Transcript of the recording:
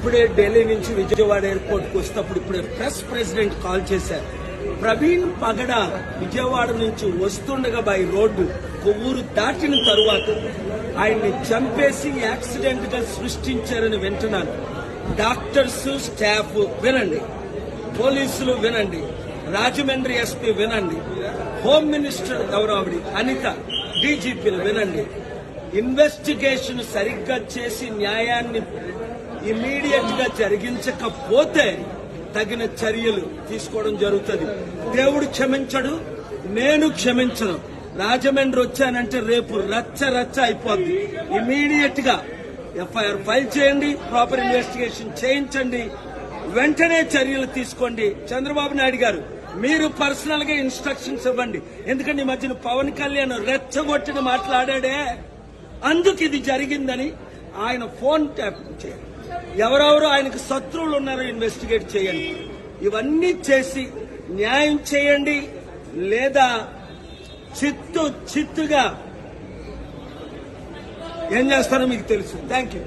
ఇప్పుడే ఢిల్లీ నుంచి విజయవాడ ఎయిర్పోర్ట్ కు వస్తప్పుడు ఇప్పుడే ప్రెసిడెంట్ కాల్ చేశారు. ప్రవీణ్ పగడ విజయవాడ నుంచి వస్తుండగా బై రోడ్డు కొవ్వూరు దాటిన తరువాత ఆయన్ని చంపేసి యాక్సిడెంట్ గా సృష్టించారని వింటున్నాను. డాక్టర్స్, స్టాఫ్ వినండి, పోలీసులు వినండి, రాజమండ్రి ఎస్పీ వినండి, హోమ్ మినిస్టర్ గౌరవడి అనిత, డీజీపీలు వినండి. ఇన్వెస్టిగేషన్ సరిగ్గా చేసి న్యాయాన్ని ఇమీడియట్ గా జరిగించకపోతే తగిన చర్యలు తీసుకోవడం జరుగుతుంది. దేవుడు క్షమించడు, నేను క్షమించను. రాజమండ్రి వచ్చానంటే రేపు రచ్చ అయిపోద్ది. ఇమీడియట్ గా ఎఫ్ఐఆర్ ఫైల్ చేయండి, ప్రాపర్ ఇన్వెస్టిగేషన్ చేయించండి, వెంటనే చర్యలు తీసుకోండి. చంద్రబాబు నాయుడు గారు మీరు పర్సనల్ గా ఇన్స్ట్రక్షన్స్ ఇవ్వండి. ఎందుకంటే ఈ మధ్యన పవన్ కళ్యాణ్ రెచ్చగొట్టిన మాట్లాడాడే, అందుకు ఇది జరిగిందని ఆయన ఫోన్ ట్యాప్ చేయండి. ఎవరెవరు ఆయనకు శత్రువులు ఉన్నారో ఇన్వెస్టిగేట్ చేయండి. ఇవన్నీ చేసి న్యాయం చేయండి, లేదా చిత్తుగా ఏం చేస్తారో మీకు తెలుసు. Thank you.